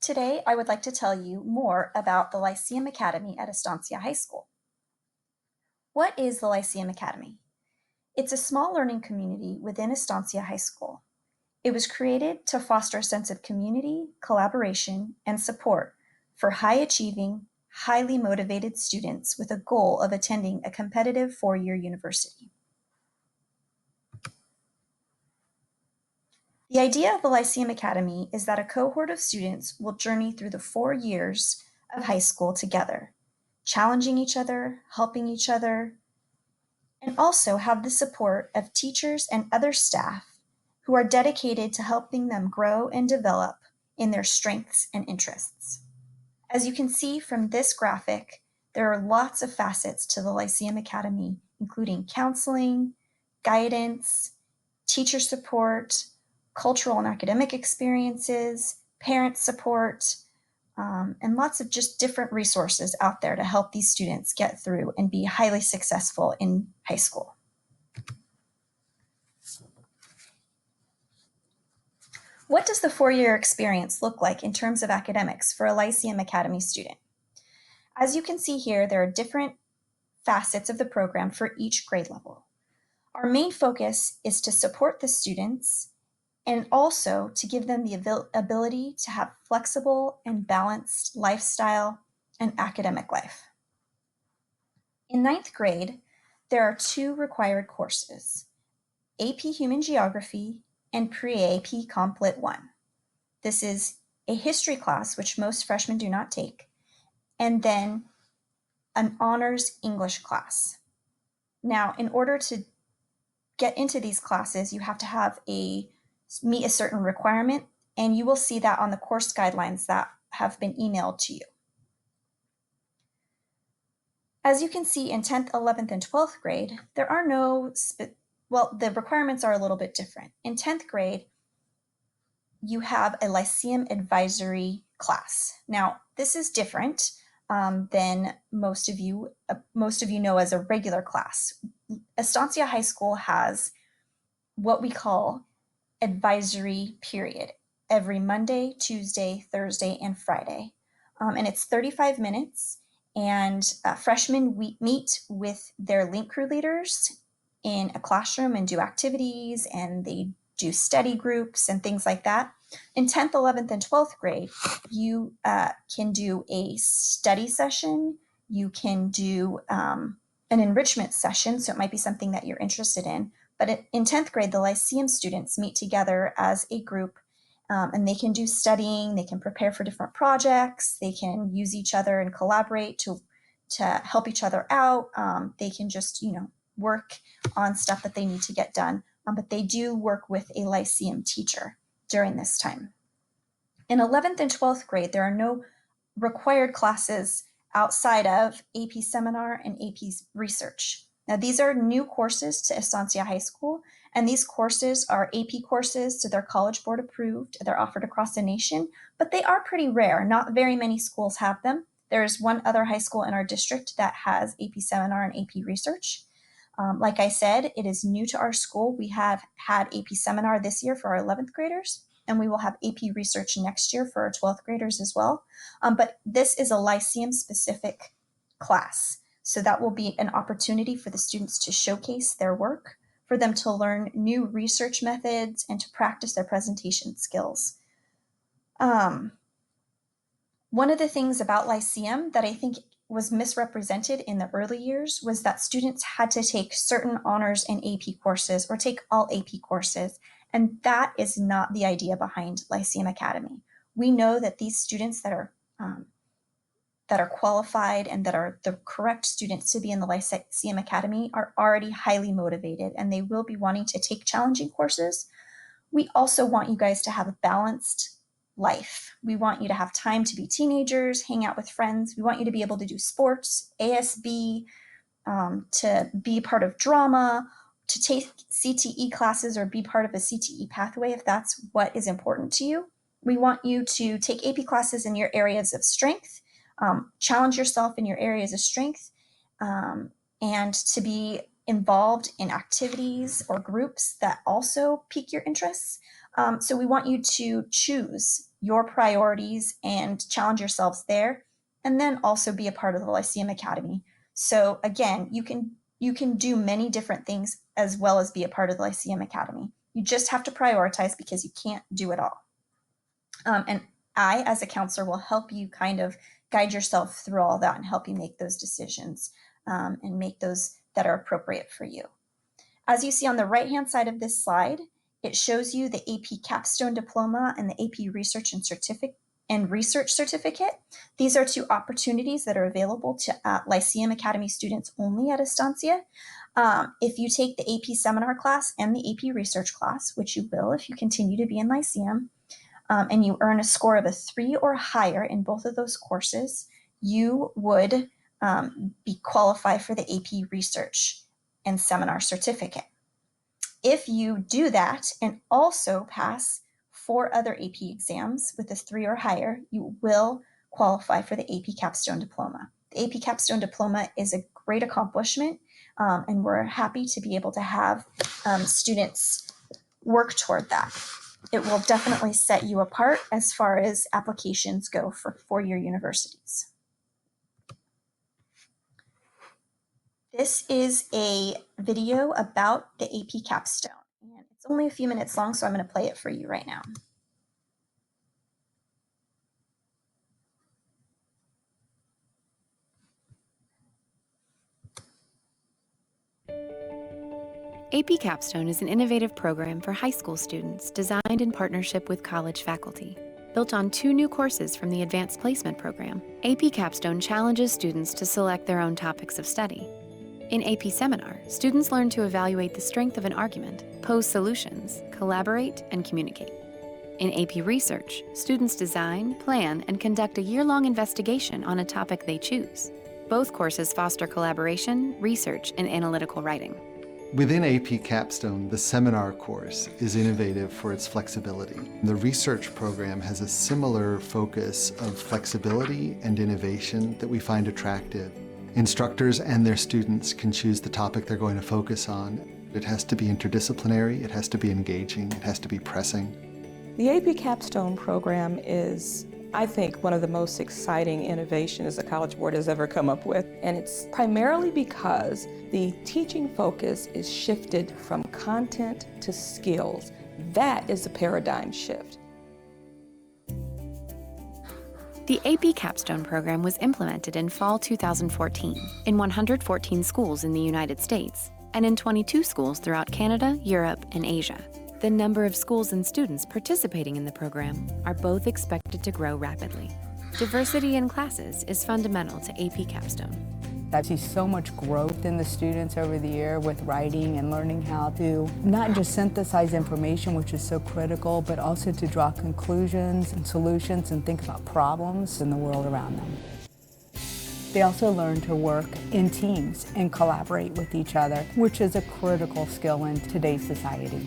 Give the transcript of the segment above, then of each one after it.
Today, I would like to tell you more about the Lyceum Academy at Estancia High School. What is the Lyceum Academy? It's a small learning community within Estancia High School. It was created to foster a sense of community, collaboration, and support for high-achieving, highly motivated students with a goal of attending a competitive four-year university. The idea of the Lyceum Academy is that a cohort of students will journey through the 4 years of high school together, challenging each other, helping each other, and also have the support of teachers and other staff who are dedicated to helping them grow and develop in their strengths and interests. As you can see from this graphic, there are lots of facets to the Lyceum Academy, including counseling, guidance, teacher support, cultural and academic experiences, parent support, and lots of just different resources out there to help these students get through and be highly successful in high school. What does the four-year experience look like in terms of academics for a Lyceum Academy student? As you can see here, there are different facets of the program for each grade level. Our main focus is to support the students and also to give them the ability to have flexible and balanced lifestyle and academic life. In ninth grade, there are two required courses, AP Human Geography and Pre-AP Comp Lit 1. This is a history class, which most freshmen do not take, and then an honors English class. Now, in order to get into these classes, you have to meet a certain requirement, and you will see that on the course guidelines that have been emailed to you. As you can see in 10th, 11th, and 12th grade, there are the requirements are a little bit different. In 10th grade, you have a Lyceum advisory class. Now, this is different than most of you know as a regular class. Estancia High School has what we call advisory period every Monday, Tuesday, Thursday, and Friday. And it's 35 minutes, and freshmen meet with their link crew leaders in a classroom and do activities, and they do study groups and things like that. In 10th, 11th, and 12th grade, you can do a study session, you can do an enrichment session, so it might be something that you're interested in. But in 10th grade, the Lyceum students meet together as a group, and they can do studying, they can prepare for different projects, they can use each other and collaborate to help each other out. They can just, work on stuff that they need to get done, but they do work with a Lyceum teacher during this time. In 11th and 12th grade, there are no required classes outside of AP Seminar and AP Research. Now, these are new courses to Estancia High School, and these courses are AP courses, so they're College Board approved. They're offered across the nation, but they are pretty rare. Not very many schools have them. There is one other high school in our district that has AP Seminar and AP Research. Like I said, it is new to our school. We have had AP Seminar this year for our 11th graders, and we will have AP Research next year for our 12th graders as well. But this is a Lyceum-specific class. So that will be an opportunity for the students to showcase their work, for them to learn new research methods, and to practice their presentation skills. One of the things about Lyceum that I think was misrepresented in the early years was that students had to take certain honors and AP courses or take all AP courses, and that is not the idea behind Lyceum Academy. We know that these students that are qualified and that are the correct students to be in the Lyceum Academy are already highly motivated, and they will be wanting to take challenging courses. We also want you guys to have a balanced life. We want you to have time to be teenagers, hang out with friends. We want you to be able to do sports, ASB, to be part of drama, to take CTE classes or be part of a CTE pathway if that's what is important to you. We want you to take AP classes in your areas of strength, challenge yourself in your areas of strength, and to be involved in activities or groups that also pique your interests. So we want you to choose your priorities and challenge yourselves there, and then also be a part of the Lyceum Academy. So again, you can do many different things as well as be a part of the Lyceum Academy. You just have to prioritize because you can't do it all. And I, as a counselor, will help you kind of guide yourself through all that and help you make those decisions and make those that are appropriate for you. As you see on the right-hand side of this slide, it shows you the AP Capstone Diploma and the AP Research and Research Certificate. These are two opportunities that are available to Lyceum Academy students only at Estancia. If you take the AP Seminar class and the AP Research class, which you will if you continue to be in Lyceum, and you earn a score of a 3 or higher in both of those courses, you would be qualified for the AP Research and Seminar Certificate. If you do that and also pass 4 other AP exams with a 3 or higher, you will qualify for the AP Capstone Diploma. The AP Capstone Diploma is a great accomplishment, and we're happy to be able to have students work toward that. It will definitely set you apart as far as applications go for four-year universities. This is a video about the AP Capstone, and it's only a few minutes long, so I'm going to play it for you right now. AP Capstone is an innovative program for high school students designed in partnership with college faculty. Built on 2 new courses from the Advanced Placement program, AP Capstone challenges students to select their own topics of study. In AP Seminar, students learn to evaluate the strength of an argument, pose solutions, collaborate, and communicate. In AP Research, students design, plan, and conduct a year-long investigation on a topic they choose. Both courses foster collaboration, research, and analytical writing. Within AP Capstone, the seminar course is innovative for its flexibility. The research program has a similar focus of flexibility and innovation that we find attractive. Instructors and their students can choose the topic they're going to focus on. It has to be interdisciplinary, it has to be engaging, it has to be pressing. The AP Capstone program is, I think, one of the most exciting innovations the College Board has ever come up with, and it's primarily because the teaching focus is shifted from content to skills. That is a paradigm shift. The AP Capstone program was implemented in fall 2014 in 114 schools in the United States and in 22 schools throughout Canada, Europe, and Asia. The number of schools and students participating in the program are both expected to grow rapidly. Diversity in classes is fundamental to AP Capstone. I see so much growth in the students over the year with writing and learning how to not just synthesize information, which is so critical, but also to draw conclusions and solutions and think about problems in the world around them. They also learn to work in teams and collaborate with each other, which is a critical skill in today's society.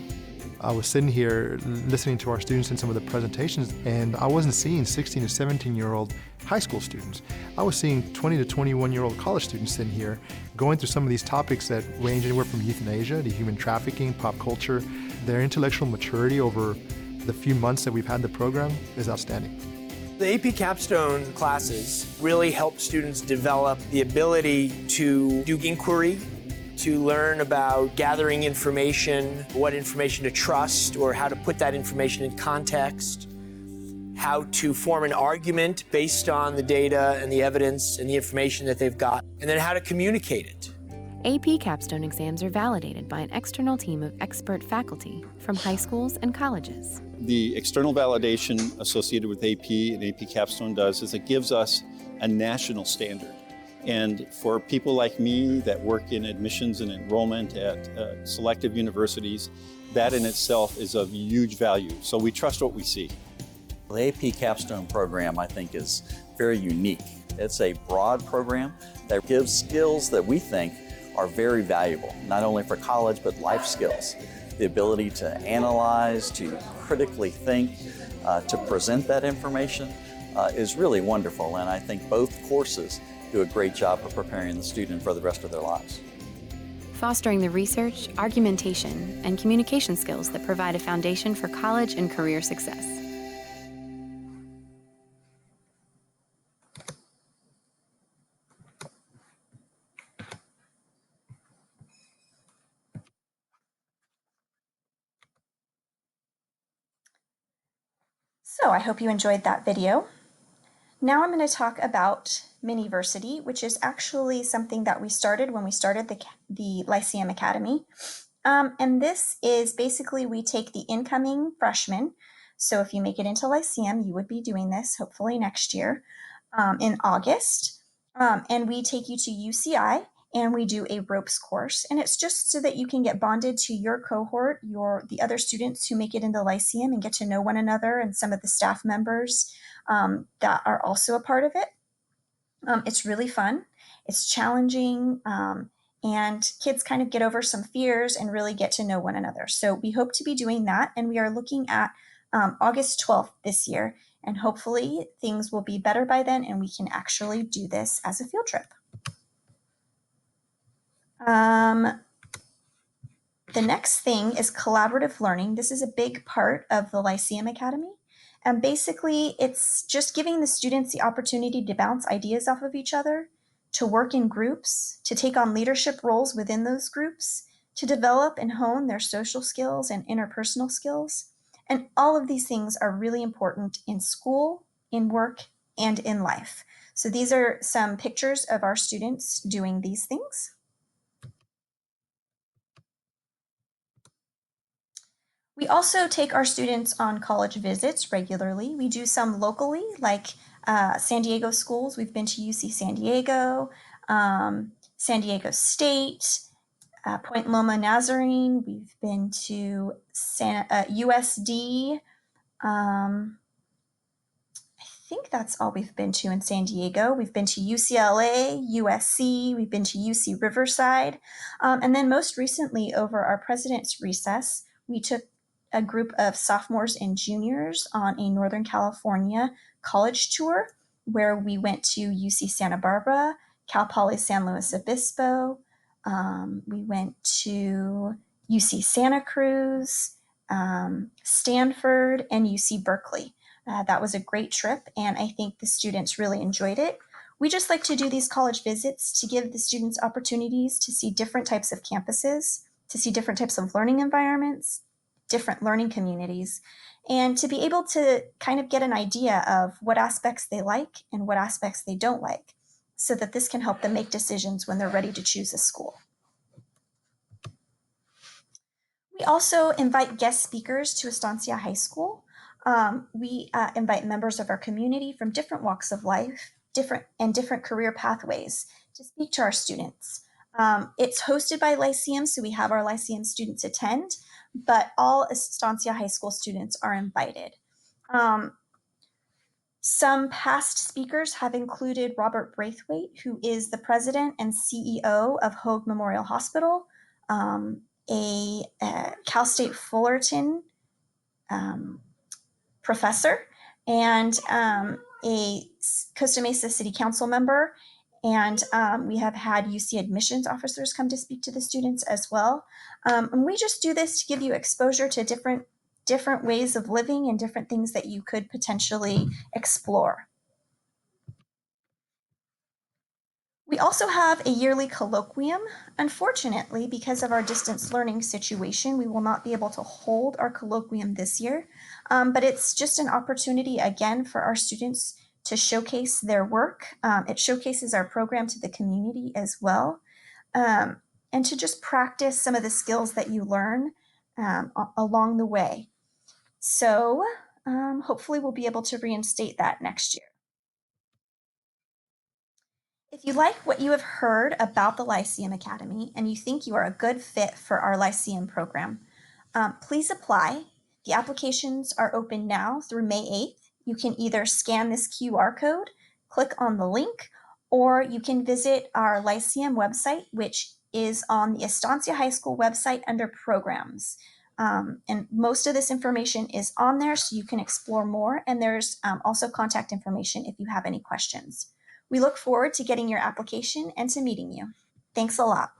I was sitting here listening to our students in some of the presentations, and I wasn't seeing 16 to 17-year-old high school students. I was seeing 20 to 21-year-old college students sitting here going through some of these topics that range anywhere from euthanasia to human trafficking, pop culture. Their intellectual maturity over the few months that we've had the program is outstanding. The AP Capstone classes really help students develop the ability to do inquiry, to learn about gathering information, what information to trust, or how to put that information in context, how to form an argument based on the data and the evidence and the information that they've got, and then how to communicate it. AP Capstone exams are validated by an external team of expert faculty from high schools and colleges. The external validation associated with AP and AP Capstone does is it gives us a national standard. And for people like me that work in admissions and enrollment at selective universities, that in itself is of huge value. So we trust what we see. The AP Capstone program, I think, is very unique. It's a broad program that gives skills that we think are very valuable, not only for college, but life skills. The ability to analyze, to critically think, to present that information is really wonderful. And I think both courses do a great job of preparing the student for the rest of their lives. fostering the research, argumentation, and communication skills that provide a foundation for college and career success. So I hope you enjoyed that video. Now I'm going to talk about Miniversity, which is actually something that we started when we started the Lyceum Academy. And this is basically, we take the incoming freshmen. So if you make it into Lyceum, you would be doing this hopefully next year in August. And we take you to UCI and we do a ropes course. And it's just so that you can get bonded to your cohort, the other students who make it into Lyceum, and get to know one another and some of the staff members that are also a part of it. It's really fun. It's challenging. And kids kind of get over some fears and really get to know one another. So we hope to be doing that. And we are looking at August 12th this year. And hopefully things will be better by then and we can actually do this as a field trip. The next thing is collaborative learning. This is a big part of the Lyceum Academy. And basically, it's just giving the students the opportunity to bounce ideas off of each other, to work in groups, to take on leadership roles within those groups, to develop and hone their social skills and interpersonal skills. And all of these things are really important in school, in work, and in life. So these are some pictures of our students doing these things. We also take our students on college visits regularly. We do some locally, like San Diego schools. We've been to UC San Diego, San Diego State, Point Loma Nazarene. We've been to USD. I think that's all we've been to in San Diego. We've been to UCLA, USC, we've been to UC Riverside. And then most recently, over our President's Recess, we took a group of sophomores and juniors on a Northern California college tour where we went to UC Santa Barbara, Cal Poly San Luis Obispo. We went to UC Santa Cruz, Stanford, and UC Berkeley. That was a great trip, and I think the students really enjoyed it. We just like to do these college visits to give the students opportunities to see different types of campuses, to see different types of learning environments, different learning communities, and to be able to kind of get an idea of what aspects they like and what aspects they don't like, so that this can help them make decisions when they're ready to choose a school. We also invite guest speakers to Estancia High School. We invite members of our community from different walks of life, different career pathways to speak to our students. It's hosted by Lyceum, so we have our Lyceum students attend, but all Estancia High School students are invited. Some past speakers have included Robert Braithwaite, who is the president and CEO of Hoag Memorial Hospital, a Cal State Fullerton professor, and a Costa Mesa City Council member. And we have had UC admissions officers come to speak to the students as well. And we just do this to give you exposure to different ways of living and different things that you could potentially explore. We also have a yearly colloquium. Unfortunately, because of our distance learning situation, we will not be able to hold our colloquium this year, but it's just an opportunity again for our students to showcase their work. It showcases our program to the community as well, and to just practice some of the skills that you learn along the way. So hopefully we'll be able to reinstate that next year. If you like what you have heard about the Lyceum Academy and you think you are a good fit for our Lyceum program, please apply. The applications are open now through May 8th. You can either scan this QR code, click on the link, or you can visit our Lyceum website, which is on the Estancia High School website under programs. And most of this information is on there so you can explore more, and there's also contact information if you have any questions. We look forward to getting your application and to meeting you. Thanks a lot.